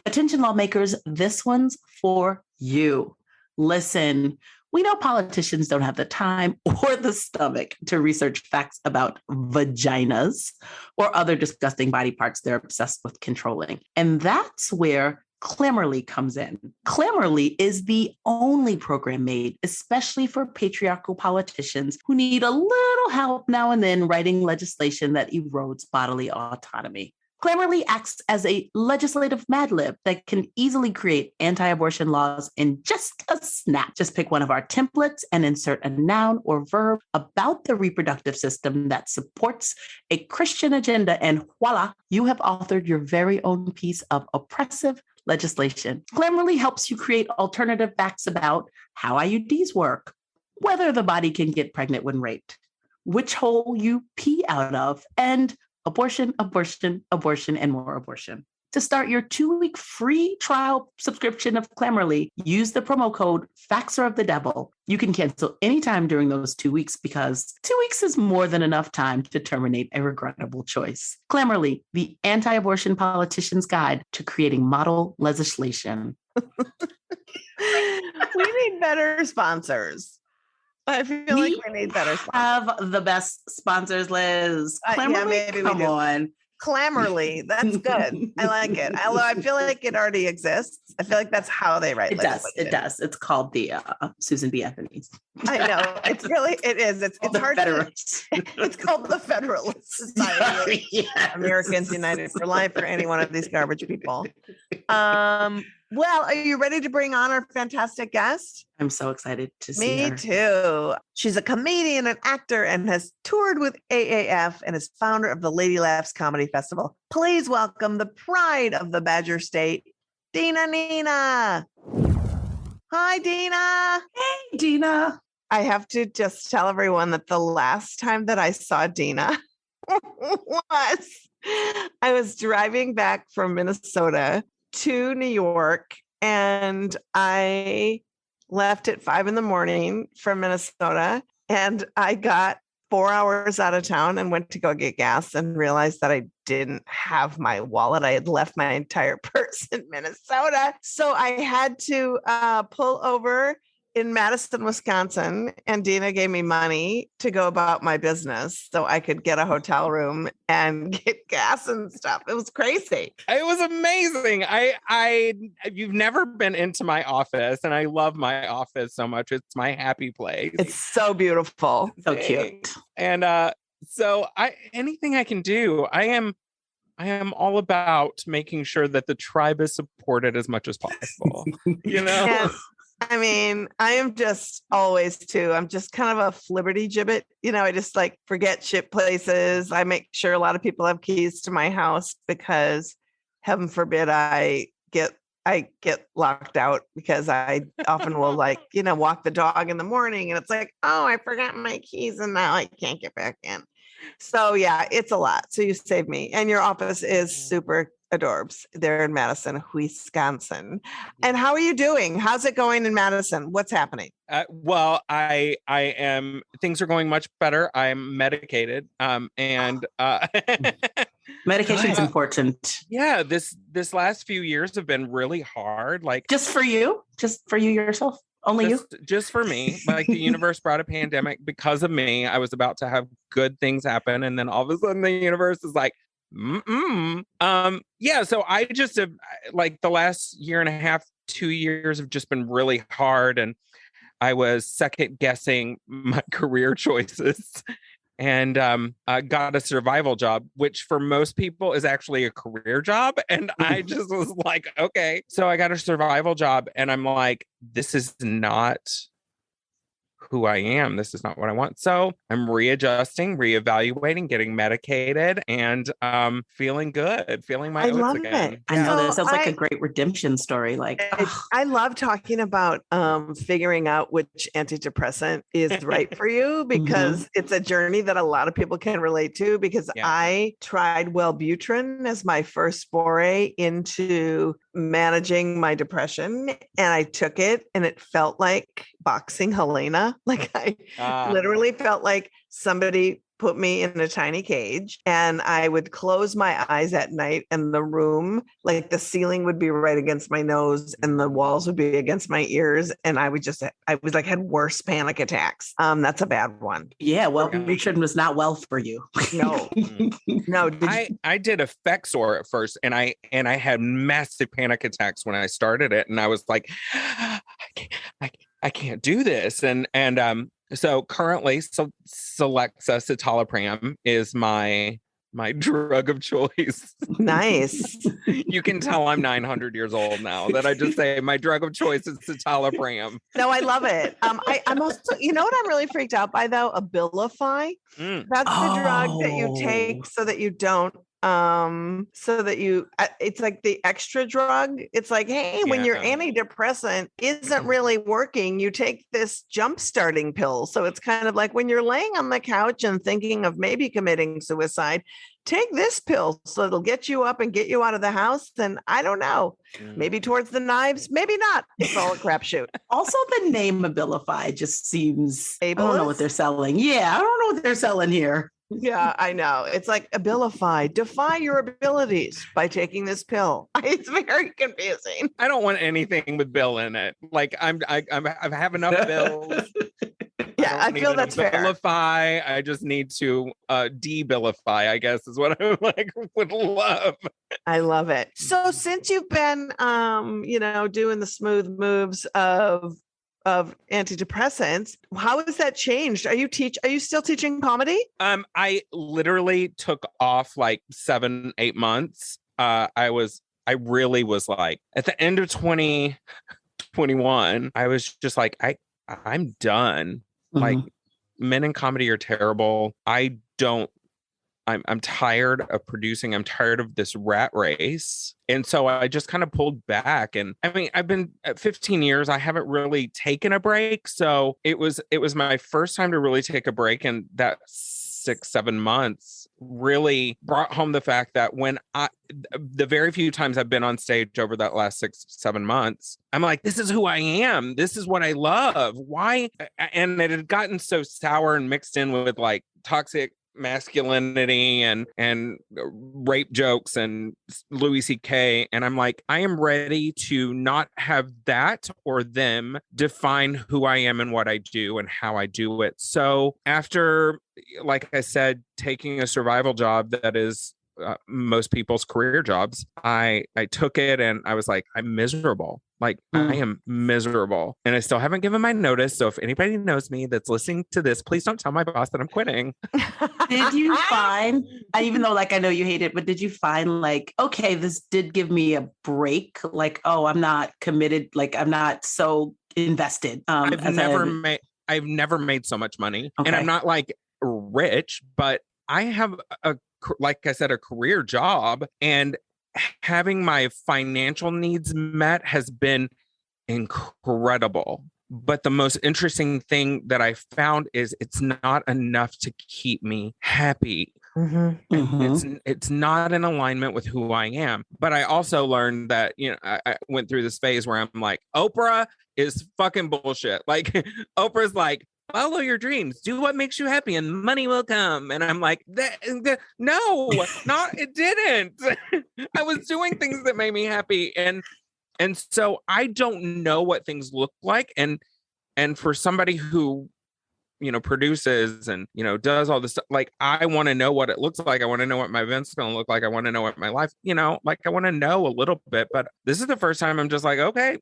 Attention lawmakers, this one's for you. Listen, we know politicians don't have the time or the stomach to research facts about vaginas or other disgusting body parts they're obsessed with controlling. And that's where Grammarly comes in. Grammarly is the only program made especially for patriarchal politicians who need a little help now and then writing legislation that erodes bodily autonomy. Grammarly acts as a legislative Mad Lib that can easily create anti-abortion laws in just a snap. Just pick one of our templates and insert a noun or verb about the reproductive system that supports a Christian agenda, and voila, you have authored your very own piece of oppressive legislation. Grammarly helps you create alternative facts about how IUDs work, whether the body can get pregnant when raped, which hole you pee out of, and abortion, abortion, abortion, and more abortion. To start your 2-week free trial subscription of Grammarly, use the promo code FAXEROFTHEDEVIL. You can cancel anytime during those 2 weeks because 2 weeks is more than enough time to terminate a regrettable choice. Grammarly, the anti-abortion politician's guide to creating model legislation. We need better sponsors. I feel like we need better sponsors. Have the best sponsors, Liz. Grammarly, come on. Grammarly, that's good. I like it. Although I feel like it already exists. I feel like that's how they write. It does. It's called the Susan B. Anthony's. I know. It is. It's hard to. It's called the Federalist Society. Yes. Americans United for Life, or any one of these garbage people. Well, are you ready to bring on our fantastic guest? I'm so excited to see her. Me too. She's a comedian and actor and has toured with AAF and is founder of the Lady Laughs Comedy Festival. Please welcome the pride of the Badger State, Dina Nina. Hi, Dina. Hey, Dina. I have to just tell everyone that the last time that I saw Dina I was driving back from Minnesota to New York, and I left at 5 a.m. from Minnesota, and I got 4 hours out of town and went to go get gas and realized that I didn't have my wallet. I had left my entire purse in Minnesota. So I had to pull over in Madison, Wisconsin, and Dina gave me money to go about my business so I could get a hotel room and get gas and stuff. It was crazy. It was amazing. You've never been into my office, and I love my office so much. It's my happy place. It's so beautiful. So cute. And so anything I can do, I am all about making sure that the tribe is supported as much as possible. You know? And, I mean, I am just always too. I'm just kind of a flibberty gibbet. You know, I just like forget shit places. I make sure a lot of people have keys to my house because heaven forbid I get locked out, because I often will walk the dog in the morning and it's like, oh, I forgot my keys and now I can't get back in. So yeah, it's a lot. So you saved me. And your office is super adorbs. They're in Madison, Wisconsin. And how are you doing? How's it going in Madison? What's happening? Well, I am. Things are going much better. I'm medicated. And Medication's important. Yeah, this last few years have been really hard. Like just for you yourself. Only you? Just for me. Like the universe brought a pandemic because of me. I was about to have good things happen, and then all of a sudden the universe is like, yeah. So I just have, like, the last year and a half, 2 years have just been really hard, and I was second guessing my career choices. And I got a survival job, which for most people is actually a career job. And I just was like, okay. So I got a survival job, and I'm like, this is not who I am. This is not what I want. So I'm readjusting, reevaluating, getting medicated, and feeling good, feeling my oats love again. it. I know that sounds like a great redemption story. Like, I love talking about figuring out which antidepressant is right for you, because it's a journey that a lot of people can relate to, because I tried Wellbutrin as my first foray into managing my depression, and I took it and it felt like boxing Helena. Like I literally felt like somebody put me in a tiny cage, and I would close my eyes at night, and the room, like the ceiling would be right against my nose and the walls would be against my ears. And I was like, had worse panic attacks. That's a bad one. Yeah. Well, nutrition was not well for you. No, no. I did Effexor at first, and I had massive panic attacks when I started it. And I was like, I can't do this. And so currently, Celexa citalopram is my drug of choice. Nice. You can tell I'm 900 years old now that I just say my drug of choice is citalopram. No, I love it. I'm also, you know what I'm really freaked out by though? Abilify. That's the drug that you take so that you don't. It's like the extra drug. It's like, hey, when your antidepressant isn't really working, you take this jump starting pill. So it's kind of like when you're laying on the couch and thinking of maybe committing suicide, take this pill so it'll get you up and get you out of the house. And I don't know, maybe towards the knives, maybe not. It's all a crapshoot. Also, the name Abilify just seems, ableist? I don't know what they're selling. Yeah, I don't know what they're selling here. Yeah, I know. It's like Abilify. Defy your abilities by taking this pill. It's very confusing. I don't want anything with Bill in it. Like I have enough bills. Yeah, I feel that's fair. Billify. I just need to de-billify, I guess, is what I would love. I love it. So since you've been doing the smooth moves of antidepressants, how has that changed? Are you still teaching comedy? I literally took off like 7-8 months. I really was like, at the end of 2021, I was just like, I'm done. Like, men in comedy are terrible. I'm tired of producing. I'm tired of this rat race. And so I just kind of pulled back. And I mean, I've been at 15 years. I haven't really taken a break. So it was my first time to really take a break. And that 6-7 months really brought home the fact that the very few times I've been on stage over that last 6-7 months, I'm like, this is who I am. This is what I love. Why? And it had gotten so sour and mixed in with like toxic masculinity and rape jokes and Louis C.K. And I'm like, I am ready to not have that or them define who I am and what I do and how I do it. So after, like I said, taking a survival job that is most people's career jobs, I took it and I was like, I'm miserable. Like I am miserable and I still haven't given my notice. So if anybody knows me that's listening to this, please don't tell my boss that I'm quitting. Did you find, even though like I know you hate it, but did you find like, okay, this did give me a break? Like, oh, I'm not committed. Like I'm not so invested. I've never made so much money, Okay. and I'm not like rich, but I have like I said, a career job, and having my financial needs met has been incredible. But the most interesting thing that I found is it's not enough to keep me happy. It's not in alignment with who I am. But I also learned that, you know, I went through this phase where I'm like, Oprah is fucking bullshit. Like Oprah's like, follow your dreams, do what makes you happy, and money will come. And I'm like, no, it didn't. I was doing things that made me happy. And so I don't know what things look like. And for somebody who, you know, produces and, you know, does all this stuff, like, I want to know what it looks like. I want to know what my event's going to look like. I want to know what my life, you know, like I want to know a little bit, but this is the first time I'm just like, okay,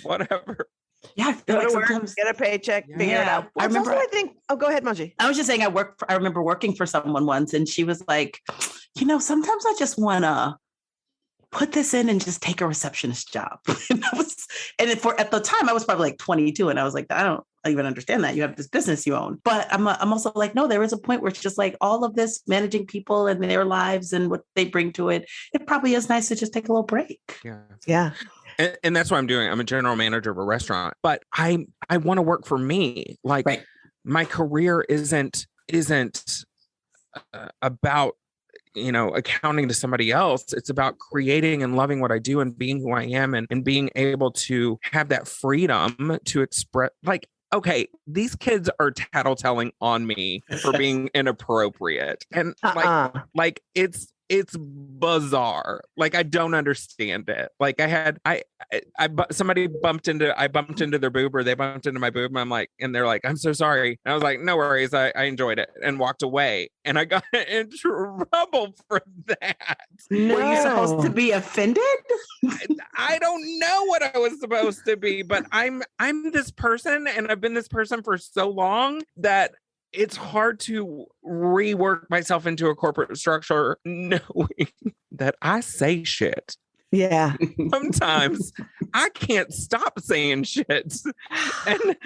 whatever. Yeah, I feel Go like to work, sometimes get a paycheck, figure it out. I remember. I think. Oh, go ahead, Moji. I was just saying, I remember working for someone once, and she was like, you know, sometimes I just want to put this in and just take a receptionist job. At the time, I was probably like 22, and I was like, I don't even understand that. You have this business you own. But I'm also like, no, there is a point where it's just like all of this managing people and their lives and what they bring to it. It probably is nice to just take a little break. Yeah. And that's what I'm doing. I'm a general manager of a restaurant, but I want to work for me. Like my career isn't about, you know, accounting to somebody else. It's about creating and loving what I do and being who I am and being able to have that freedom to express. Like, okay, these kids are tattletelling on me for being inappropriate. And like it's bizarre. Like, I don't understand it. Like somebody bumped into their boob, or they bumped into my boob, and I'm like, and they're like, I'm so sorry. And I was like, no worries. I enjoyed it, and walked away. And I got in trouble for that. No. Were you supposed to be offended? I don't know what I was supposed to be, but I'm this person, and I've been this person for so long that it's hard to rework myself into a corporate structure knowing that I say shit. Yeah. Sometimes I can't stop saying shit. And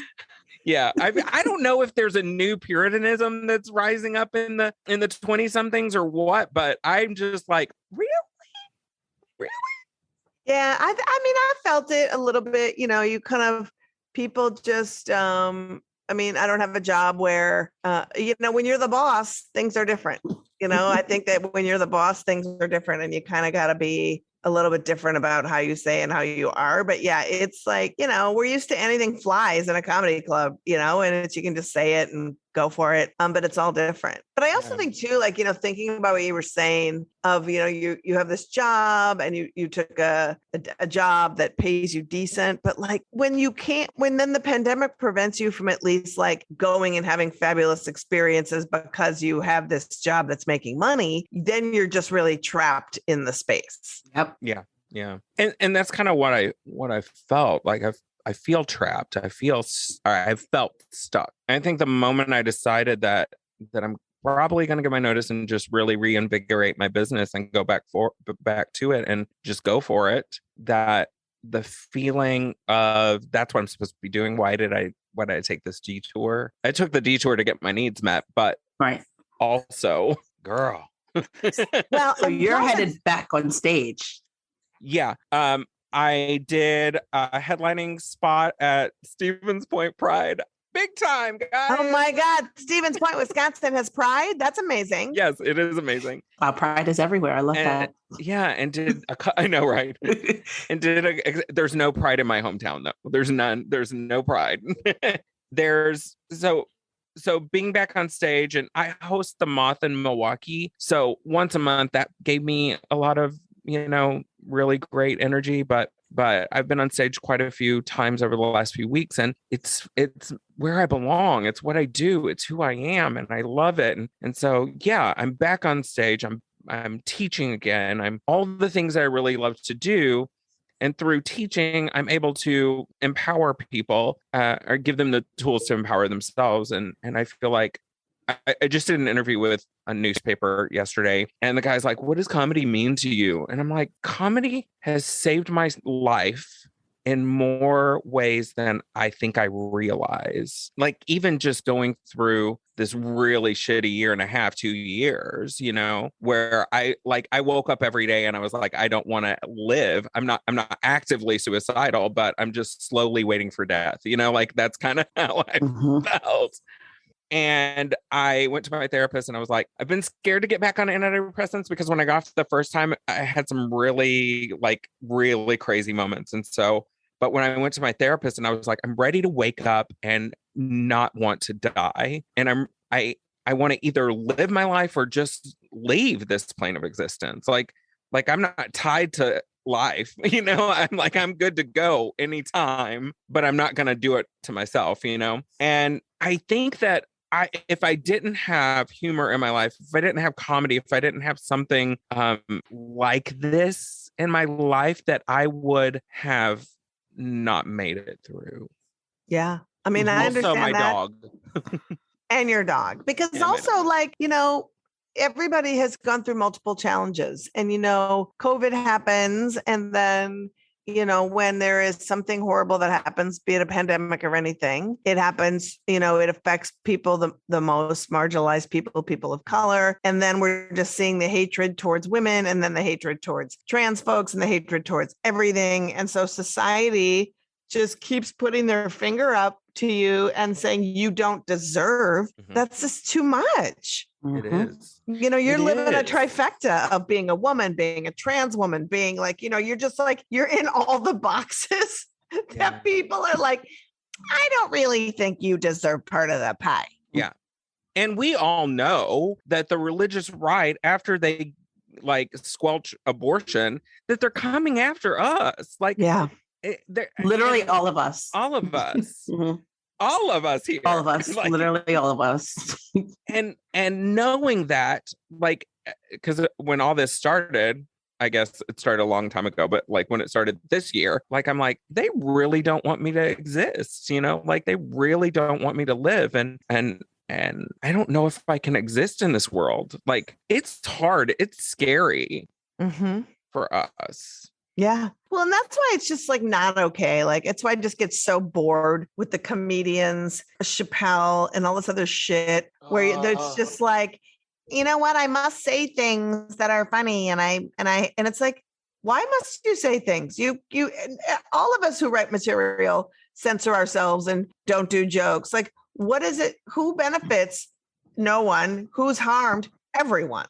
yeah, I don't know if there's a new Puritanism that's rising up in the 20-somethings or what, but I'm just like, really? Yeah, I mean, I felt it a little bit. You know, you kind of, people just, I mean, I don't have a job where, you know, when you're the boss, things are different. You know, I think that when you're the boss, things are different, and you kind of got to be a little bit different about how you say and how you are. But yeah, it's like, you know, we're used to anything flies in a comedy club, you know, and you can just say it and go for it. But it's all different. But I also think too, like, you know, thinking about what you were saying of, you know, you have this job and you took a job that pays you decent, but like when then the pandemic prevents you from at least like going and having fabulous experiences because you have this job that's making money, then you're just really trapped in the space. Yep. Yeah. And that's kind of what I felt like. I feel trapped. I felt stuck. I think the moment I decided that I'm probably going to get my notice and just really reinvigorate my business and go back to it and just go for it, that the feeling of that's what I'm supposed to be doing. Why did I take this detour? I took the detour to get my needs met, but also, girl. Well, so you're headed back on stage. Yeah. I did a headlining spot at Stevens Point Pride. big time, guys. Oh my God. Stevens Point, Wisconsin has Pride. That's amazing. Yes, it is amazing. Wow, Pride is everywhere. I love that. Yeah, and I know, right? And there's no Pride in my hometown, though. There's none. There's no Pride. So being back on stage, and I host the Moth in Milwaukee. So once a month, that gave me a lot of, really great energy. But I've been on stage quite a few times over the last few weeks, and it's where I belong. It's what I do. It's who I am, and I love it. And so, yeah, I'm back on stage. I'm teaching again. I'm all the things that I really love to do. And through teaching, I'm able to empower people or give them the tools to empower themselves. And I feel like I just did an interview with a newspaper yesterday, and the guy's like, "What does comedy mean to you?" And I'm like, comedy has saved my life in more ways than I think I realize. Like, even just going through this really shitty year and a half, 2 years, where I woke up every day and I was like, I don't want to live. I'm not actively suicidal, but I'm just slowly waiting for death. That's kind of how I felt. And I went to my therapist and I was like, I've been scared to get back on antidepressants because when I got off the first time, I had some really crazy moments. And so, but when I went to my therapist and I was like, I'm ready to wake up and not want to die. And I want to either live my life or just leave this plane of existence. Like I'm not tied to life, I'm good to go anytime, but I'm not going to do it to myself, And I think that if I didn't have humor in my life, if I didn't have comedy, if I didn't have something like this in my life, that I would have not made it through. Yeah. I mean, I also understand my that. dog. And your dog. Because also, everybody has gone through multiple challenges. And, COVID happens. And then, when there is something horrible that happens, be it a pandemic or anything, it happens, it affects people, the most marginalized people of color. And then we're just seeing the hatred towards women, and then the hatred towards trans folks, and the hatred towards everything. And so society just keeps putting their finger up to you and saying you don't deserve. That's just too much. It is. You're living a trifecta of being a woman, being a trans woman, being you're just you're in all the boxes that people are like, I don't really think you deserve part of the pie. Yeah. And we all know that the religious right, after they squelch abortion, that they're coming after us. Literally all of us. All of us. All of us here. All of us. Literally all of us. and knowing that, because when all this started, I guess it started a long time ago, but when it started this year, I'm like, they really don't want me to exist, they really don't want me to live. And I don't know if I can exist in this world. It's hard. It's scary for us. Yeah. Well, and that's why it's just not okay. It's why I just get so bored with the comedians, Chappelle and all this other shit where it's just you know what? I must say things that are funny. And it's why must you say things? You, all of us who write material censor ourselves and don't do jokes. What is it? Who benefits? No one. Who's harmed? Everyone.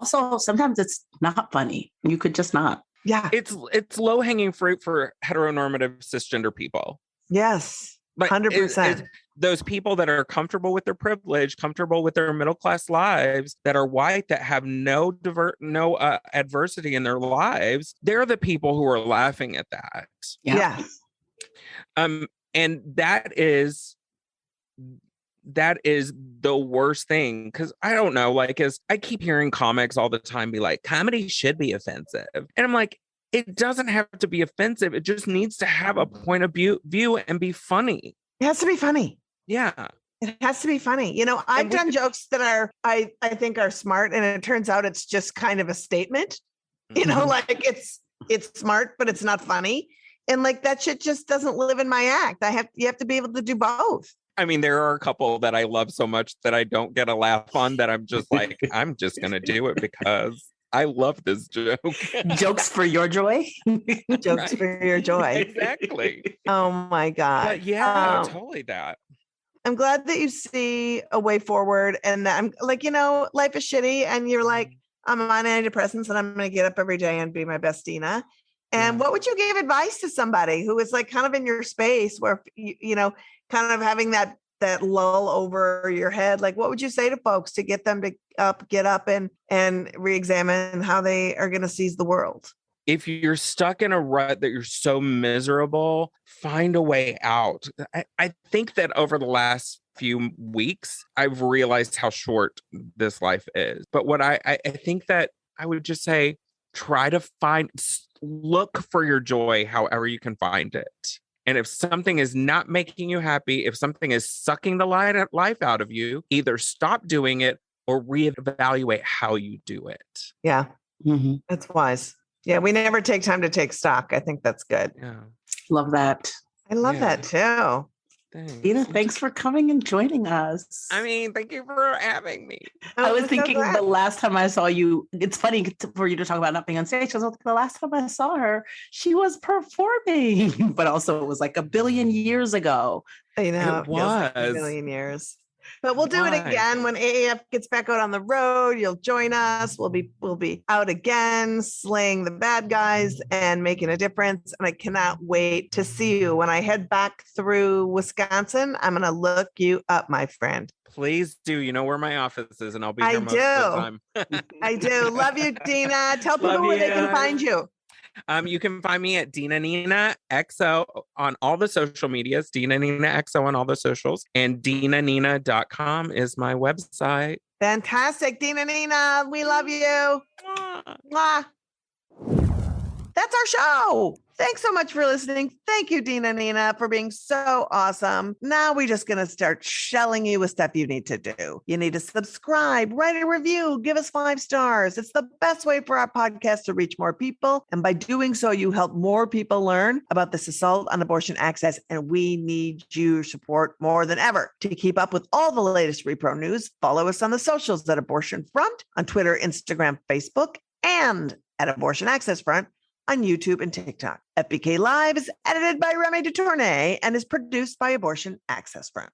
Also, sometimes it's not funny. You could just not. Yeah. It's low-hanging fruit for heteronormative cisgender people. Yes. 100%. Those people that are comfortable with their privilege, comfortable with their middle-class lives, that are white, that have no adversity in their lives, they're the people who are laughing at that. Yeah. And that is the worst thing, because I don't know, as I keep hearing comics all the time be like, comedy should be offensive. And I'm like, it doesn't have to be offensive. It just needs to have a point of view and be funny. It has to be funny. Yeah. It has to be funny. I've done jokes that are, I think are smart, and it turns out it's just kind of a statement, it's smart, but it's not funny. And that shit just doesn't live in my act. You have to be able to do both. I mean, there are a couple that I love so much that I don't get a laugh on, that I'm just I'm just going to do it because I love this joke. Jokes for your joy. Jokes for your joy. Exactly. Oh my God. But yeah, totally that. I'm glad that you see a way forward, and that I'm like, life is shitty, and you're like, I'm on antidepressants, and I'm going to get up every day and be my best Dina. And what would you give advice to somebody who is like kind of in your space where, kind of having that lull over your head? Like, what would you say to folks to get them to get up and re-examine how they are going to seize the world? If you're stuck in a rut that you're so miserable, find a way out. I think that over the last few weeks, I've realized how short this life is. But what I think that I would just say, try to look for your joy however you can find it. And if something is not making you happy, if something is sucking the life out of you, either stop doing it or reevaluate how you do it. Yeah, that's wise. Yeah, we never take time to take stock. I think that's good. Yeah. Love that. I love that too. Thanks. Dina, thanks for coming and joining us. I mean, thank you for having me. I was thinking the last time I saw you, it's funny for you to talk about not being on stage, because the last time I saw her, she was performing, but also it was like a billion years ago. I know. It was. Like a billion years. But we'll do it again when AAF gets back out on the road. You'll join us. We'll be out again, slaying the bad guys and making a difference. And I cannot wait to see you when I head back through Wisconsin. I'm going to look you up, my friend. Please do. You know where my office is, and I'll be here most of the time. I do. Love you, Dina. Tell people where they can find you. You can find me at Dina Nina XO on all the social medias, Dina Nina XO on all the socials, and dinanina.com is my website. Fantastic. Dina Nina, we love you. Mwah. That's our show. Thanks so much for listening. Thank you, Dina Nina, for being so awesome. Now we're just going to start shelling you with stuff you need to do. You need to subscribe, write a review, give us 5 stars. It's the best way for our podcast to reach more people. And by doing so, you help more people learn about this assault on abortion access. And we need your support more than ever. To keep up with all the latest repro news, follow us on the socials at Abortion Front, on Twitter, Instagram, Facebook, and at Abortion Access Front on YouTube and TikTok. FBK Live is edited by Remy DeTournay and is produced by Abortion Access Front.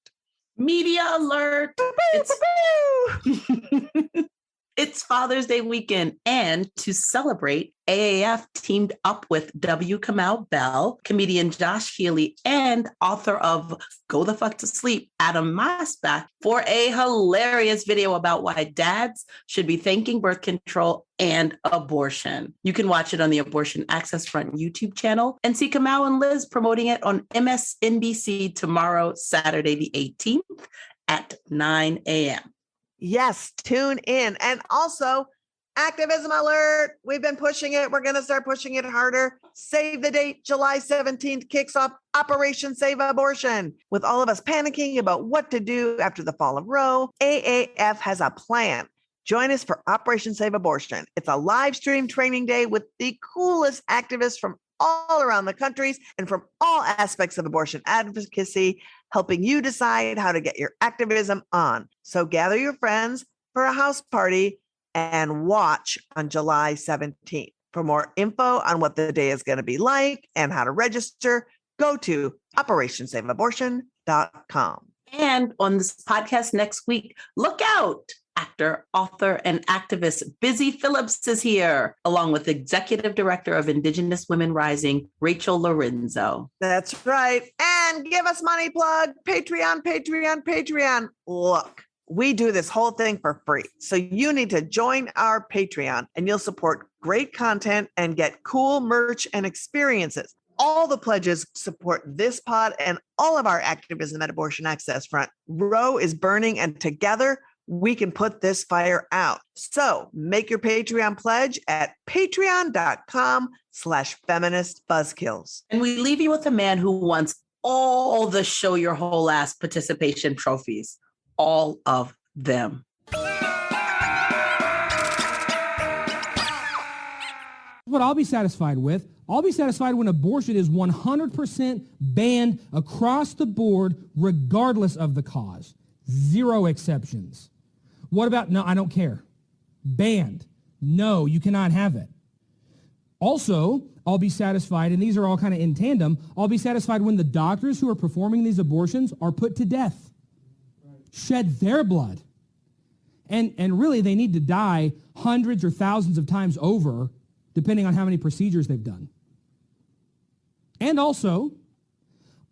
Media alert. It's Father's Day weekend, and to celebrate, AAF teamed up with W. Kamau Bell, comedian Josh Healy, and author of Go the Fuck to Sleep, Adam Masbach, for a hilarious video about why dads should be thanking birth control and abortion. You can watch it on the Abortion Access Front YouTube channel and see Kamau and Liz promoting it on MSNBC tomorrow, Saturday the 18th at 9 a.m. Yes, tune in. And also, activism alert. We've been pushing it. We're going to start pushing it harder. Save the date. July 17th kicks off Operation Save Abortion. With all of us panicking about what to do after the fall of Roe, AAF has a plan. Join us for Operation Save Abortion. It's a live stream training day with the coolest activists from all around the countries and from all aspects of abortion advocacy, helping you decide how to get your activism on. So gather your friends for a house party and watch on July 17th. For more info on what the day is going to be like and how to register, go to operationsaveabortion.com. And on this podcast next week, look out. Actor, author, and activist Busy Phillips is here, along with Executive Director of Indigenous Women Rising, Rachel Lorenzo. That's right. And give us money plug, Patreon. Look, we do this whole thing for free. So you need to join our Patreon and you'll support great content and get cool merch and experiences. All the pledges support this pod and all of our activism at Abortion Access Front. Roe is burning, and together we can put this fire out. So make your Patreon pledge at patreon.com/feminist buzzkills. And we leave you with a man who wants all the show your whole ass participation trophies, all of them. What I'll be satisfied with. I'll be satisfied when abortion is 100% banned across the board, regardless of the cause. 0 exceptions. What about, no, I don't care. Banned. No, you cannot have it. Also, I'll be satisfied, and these are all kind of in tandem, I'll be satisfied when the doctors who are performing these abortions are put to death. shed their blood. And really, they need to die hundreds or thousands of times over, depending on how many procedures they've done. And also,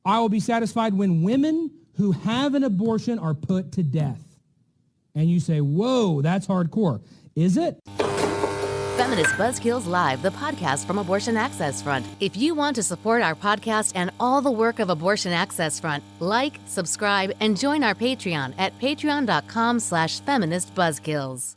I will be satisfied when women who have an abortion are put to death. And you say, whoa, that's hardcore. Is it? Feminist Buzzkills Live, the podcast from Abortion Access Front. If you want to support our podcast and all the work of Abortion Access Front, like, subscribe, and join our Patreon at patreon.com/feministbuzzkills.